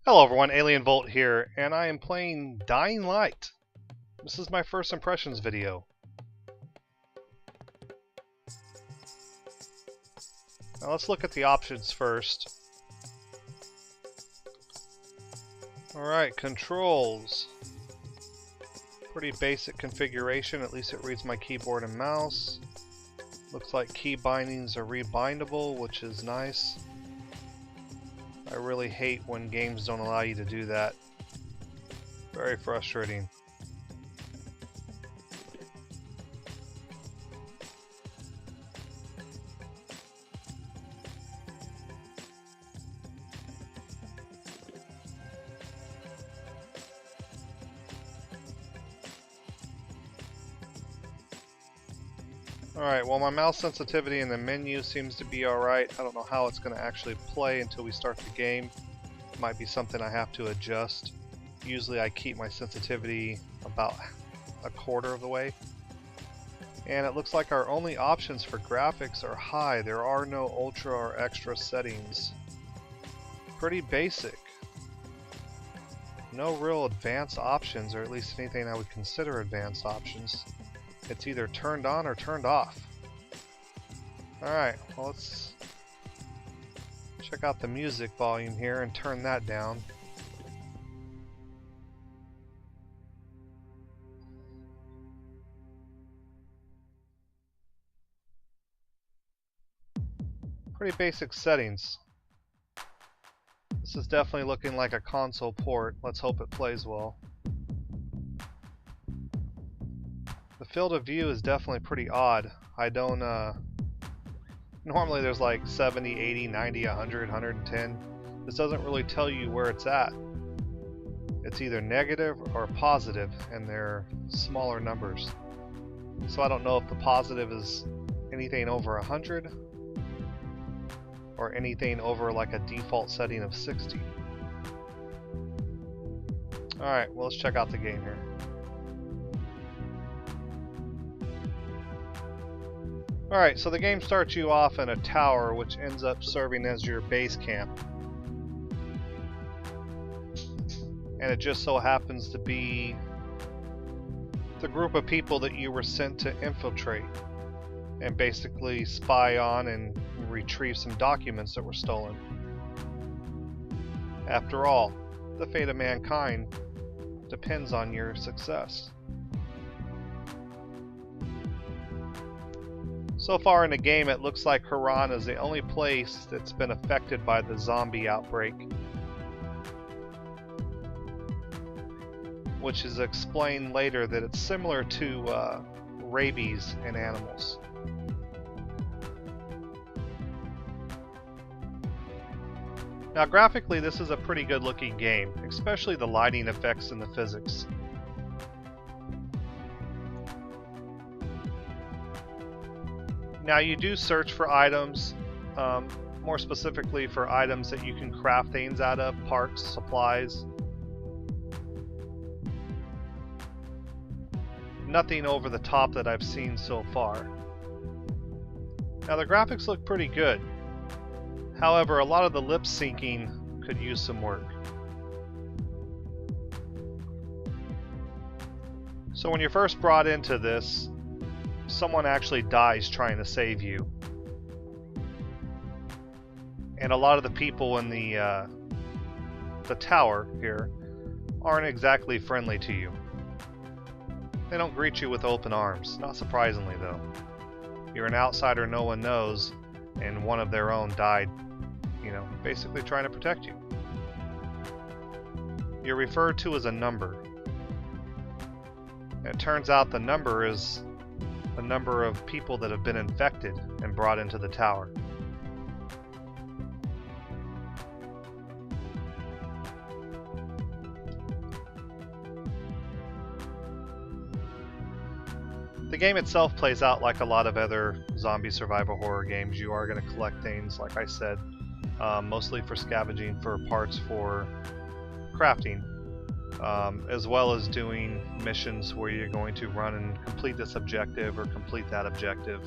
Hello everyone, Alien Volt here, and I am playing Dying Light. This is my first impressions video. Now let's look at the options first. Alright, controls. Pretty basic configuration, at least it reads my keyboard and mouse. Looks like key bindings are rebindable, which is nice. I really hate when games don't allow you to do that. Very frustrating. Alright, well my mouse sensitivity in the menu seems to be alright. I don't know how it's going to actually play until we start the game. It might be something I have to adjust. Usually I keep my sensitivity about a quarter of the way. And it looks like our only options for graphics are high. There are no ultra or extra settings. Pretty basic. No real advanced options, or at least anything I would consider advanced options. It's either turned on or turned off. Alright, well let's check out the music volume here and turn that down. Pretty basic settings. This is definitely looking like a console port. Let's hope it plays well. The field of view is definitely pretty odd. I don't, normally there's like 70, 80, 90, 100, 110. This doesn't really tell you where it's at. It's either negative or positive, and they're smaller numbers. So I don't know if the positive is anything over 100 or anything over like a default setting of 60. Alright, well let's check out the game here. Alright, so the game starts you off in a tower which ends up serving as your base camp. And it just so happens to be the group of people that you were sent to infiltrate and basically spy on and retrieve some documents that were stolen. After all, the fate of mankind depends on your success. So far in the game, it looks like Harran is the only place that's been affected by the zombie outbreak, which is explained later that it's similar to rabies in animals. Now graphically, this is a pretty good looking game, especially the lighting effects and the physics. Now you do search for items, more specifically for items that you can craft things out of, parts, supplies. Nothing over the top that I've seen so far. Now the graphics look pretty good. However, a lot of the lip syncing could use some work. So when you're first brought into this, someone actually dies trying to save you. And a lot of the people in the tower here aren't exactly friendly to you. They don't greet you with open arms, not surprisingly though. You're an outsider no one knows, and one of their own died, you know, basically trying to protect you. You're referred to as a number. And it turns out the number is the number of people that have been infected and brought into the tower. The game itself plays out like a lot of other zombie survival horror games. You are going to collect things, like I said, mostly for scavenging for parts for crafting, as well as doing missions where you're going to run and complete this objective or complete that objective.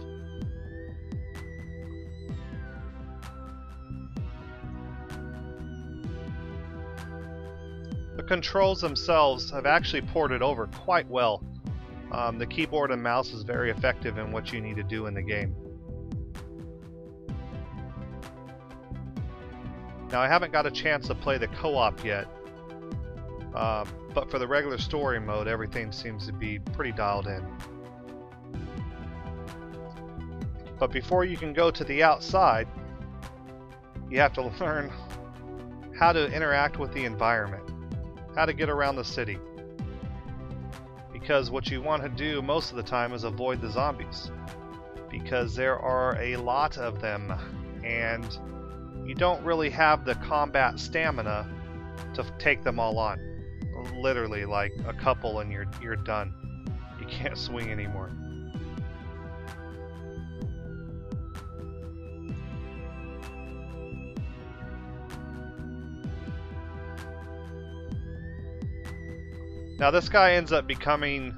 The controls themselves have actually ported over quite well. The keyboard and mouse is very effective in what you need to do in the game. Now, I haven't got a chance to play the co-op yet, but for the regular story mode, everything seems to be pretty dialed in. But before you can go to the outside, you have to learn how to interact with the environment, how to get around the city. Because what you want to do most of the time is avoid the zombies, because there are a lot of them, and you don't really have the combat stamina to take them all on. Literally, like a couple and you're done. You can't swing anymore. Now this guy ends up becoming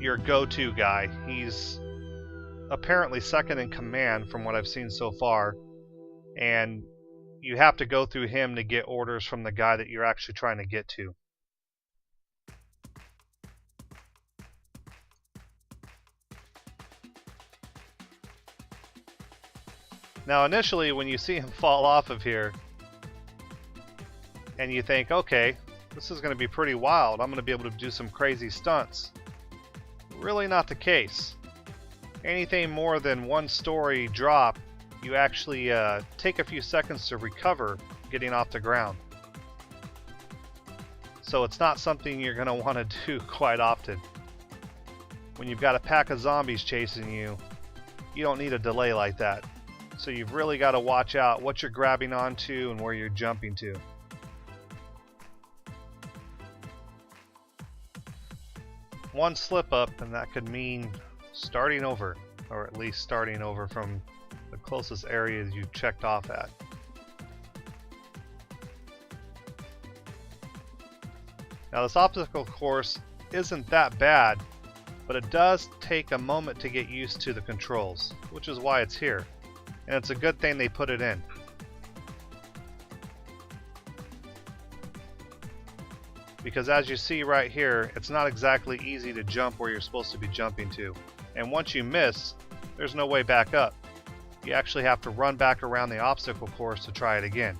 your go-to guy. He's apparently second in command from what I've seen so far, and you have to go through him to get orders from the guy that you're actually trying to get to. Now initially when you see him fall off of here and you think, okay, this is going to be pretty wild, I'm going to be able to do some crazy stunts. Really not the case. Anything more than one story drop, you actually take a few seconds to recover getting off the ground. So it's not something you're going to want to do quite often. When you've got a pack of zombies chasing you, you don't need a delay like that. So you've really got to watch out what you're grabbing onto and where you're jumping to. One slip up and that could mean starting over, or at least starting over from the closest areas you checked off at. Now this obstacle course isn't that bad, but it does take a moment to get used to the controls, which is why it's here. And it's a good thing they put it in. Because as you see right here, it's not exactly easy to jump where you're supposed to be jumping to. And once you miss, there's no way back up. You actually have to run back around the obstacle course to try it again.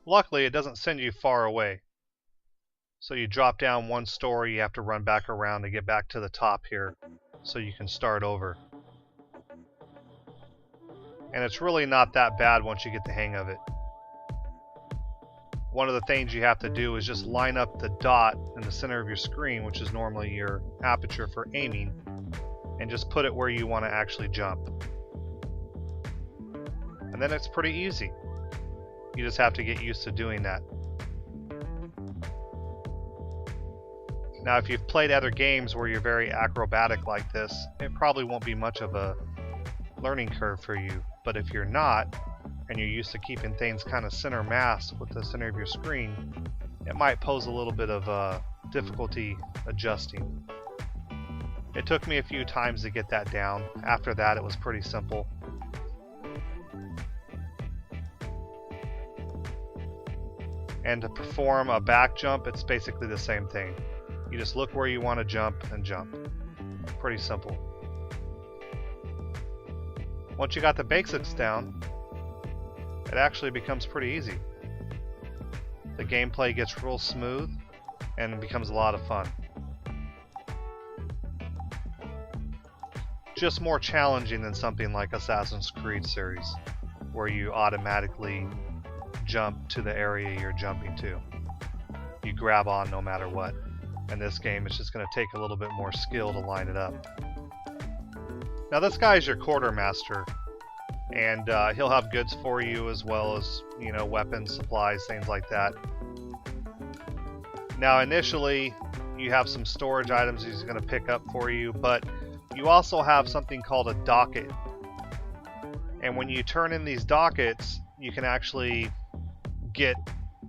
Luckily, it doesn't send you far away. So you drop down one story, you have to run back around to get back to the top here so you can start over. And it's really not that bad once you get the hang of it. One of the things you have to do is just line up the dot in the center of your screen, which is normally your aperture for aiming, and just put it where you want to actually jump. And then it's pretty easy. You just have to get used to doing that. Now if you've played other games where you're very acrobatic like this, it probably won't be much of a learning curve for you. But if you're not, and you're used to keeping things kind of center mass with the center of your screen, it might pose a little bit of difficulty adjusting. It took me a few times to get that down. After that, it was pretty simple. And to perform a back jump, it's basically the same thing. You just look where you want to jump and jump. Pretty simple. Once you got the basics down, it actually becomes pretty easy. The gameplay gets real smooth and it becomes a lot of fun. Just more challenging than something like Assassin's Creed series, where you automatically jump to the area you're jumping to. You grab on no matter what. In this game, it's just going to take a little bit more skill to line it up. Now this guy is your quartermaster, and he'll have goods for you as well as, you know, weapons, supplies, things like that. Now initially, you have some storage items he's going to pick up for you, but you also have something called a docket. And when you turn in these dockets, you can actually get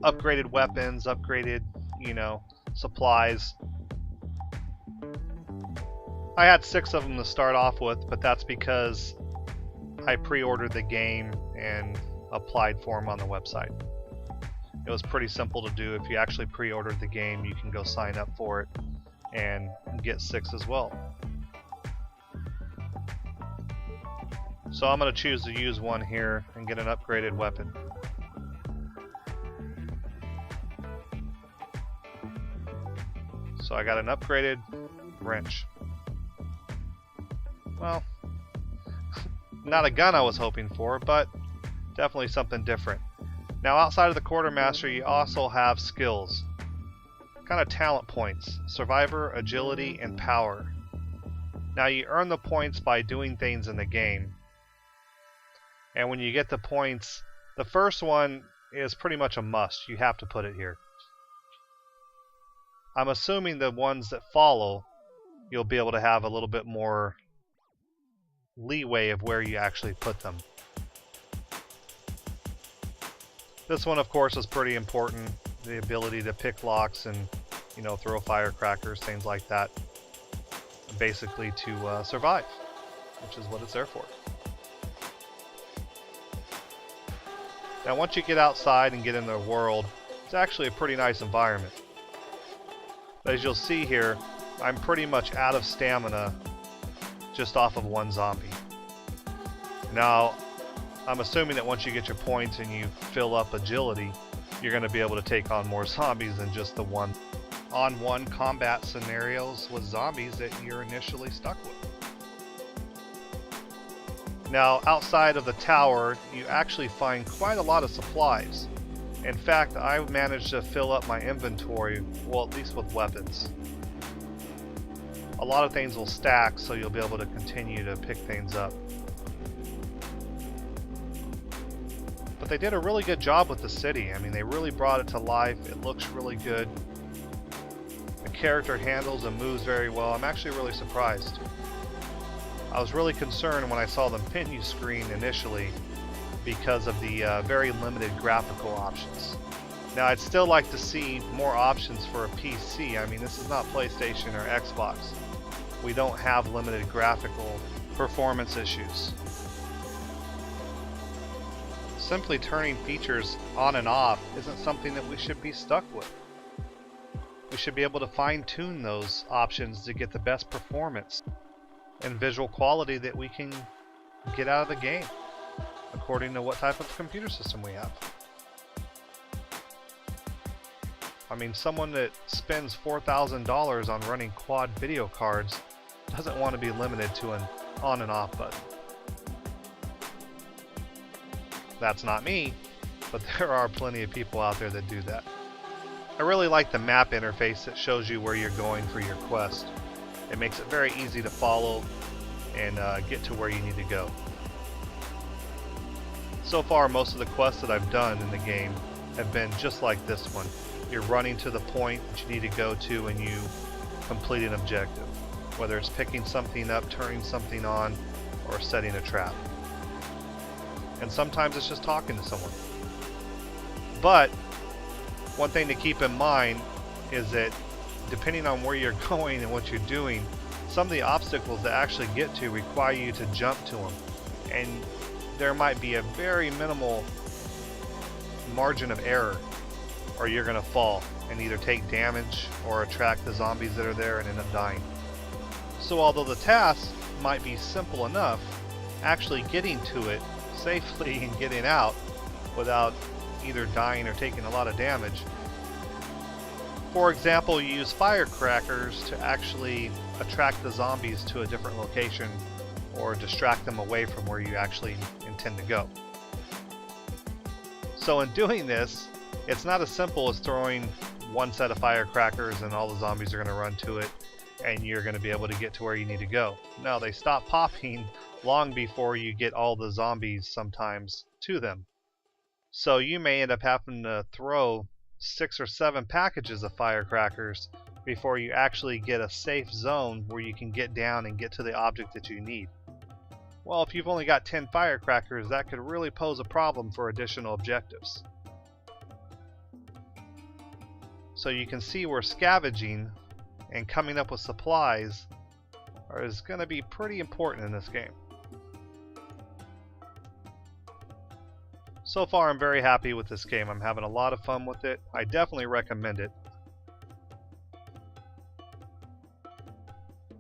upgraded weapons, upgraded, you know, supplies. I had 6 of them to start off with, but that's because I pre-ordered the game and applied for them on the website. It was pretty simple to do. If you actually pre-ordered the game, you can go sign up for it and get 6 as well. So I'm going to choose to use one here and get an upgraded weapon. So I got an upgraded wrench. Well, not a gun I was hoping for, but definitely something different. Now outside of the quartermaster, you also have skills. Kind of talent points: survivor, agility, and power. Now you earn the points by doing things in the game. And when you get the points, the first one is pretty much a must. You have to put it here. I'm assuming the ones that follow, you'll be able to have a little bit more leeway of where you actually put them. This one, of course, is pretty important. The ability to pick locks and, you know, throw firecrackers, things like that. Basically to survive, which is what it's there for. Now once you get outside and get in the world, it's actually a pretty nice environment. But as you'll see here, I'm pretty much out of stamina just off of one zombie. Now, I'm assuming that once you get your points and you fill up agility, you're going to be able to take on more zombies than just the one-on-one combat scenarios with zombies that you're initially stuck with. Now, outside of the tower, you actually find quite a lot of supplies. In fact, I managed to fill up my inventory, well, at least with weapons. A lot of things will stack, so you'll be able to continue to pick things up. But they did a really good job with the city. I mean, they really brought it to life. It looks really good. The character handles and moves very well. I'm actually really surprised. I was really concerned when I saw the menu screen initially because of the very limited graphical options. Now, I'd still like to see more options for a PC. I mean, this is not PlayStation or Xbox. We don't have limited graphical performance issues. Simply turning features on and off isn't something that we should be stuck with. We should be able to fine-tune those options to get the best performance and visual quality that we can get out of the game, according to what type of computer system we have. I mean, someone that spends $4,000 on running quad video cards doesn't want to be limited to an on and off button. That's not me, but there are plenty of people out there that do that. I really like the map interface that shows you where you're going for your quest. It makes it very easy to follow and get to where you need to go. So far, most of the quests that I've done in the game have been just like this one. You're running to the point that you need to go to and you complete an objective. Whether it's picking something up, turning something on, or setting a trap. And sometimes it's just talking to someone. But one thing to keep in mind is that depending on where you're going and what you're doing, some of the obstacles that actually get to require you to jump to them. And there might be a very minimal margin of error, or you're going to fall and either take damage or attract the zombies that are there and end up dying. So although the task might be simple enough, actually getting to it safely and getting out without either dying or taking a lot of damage. For example, you use firecrackers to actually attract the zombies to a different location or distract them away from where you actually intend to go. So in doing this, it's not as simple as throwing one set of firecrackers and all the zombies are going to run to it and you're going to be able to get to where you need to go. No, they stop popping long before you get all the zombies sometimes to them. So you may end up having to throw 6 or 7 packages of firecrackers before you actually get a safe zone where you can get down and get to the object that you need. Well, if you've only got 10 firecrackers, that could really pose a problem for additional objectives. So you can see we're scavenging and coming up with supplies is going to be pretty important in this game. So far, I'm very happy with this game. I'm having a lot of fun with it. I definitely recommend it.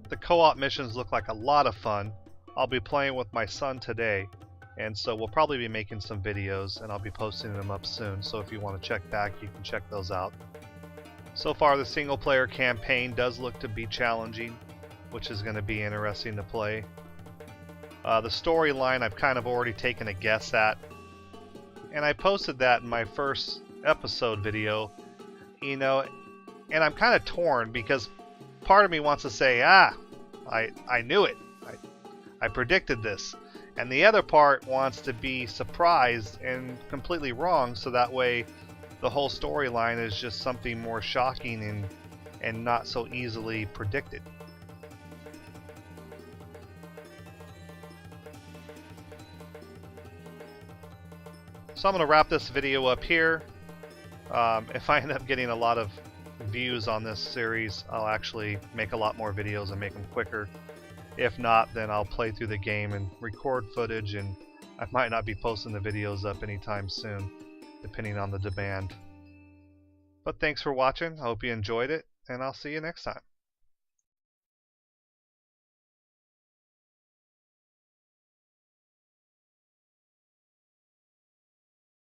The co-op missions look like a lot of fun. I'll be playing with my son today, and so we'll probably be making some videos, and I'll be posting them up soon. So if you want to check back, you can check those out. So far, the single-player campaign does look to be challenging, which is going to be interesting to play. The storyline I've kind of already taken a guess at, and I posted that in my first episode video, you know, and I'm kind of torn because part of me wants to say, I knew it. I predicted this. And the other part wants to be surprised and completely wrong, so that way the whole storyline is just something more shocking and not so easily predicted. So I'm going to wrap this video up here. If I end up getting a lot of views on this series, I'll actually make a lot more videos and make them quicker. If not, then I'll play through the game and record footage, and I might not be posting the videos up anytime soon, depending on the demand. But thanks for watching. I hope you enjoyed it, and I'll see you next time.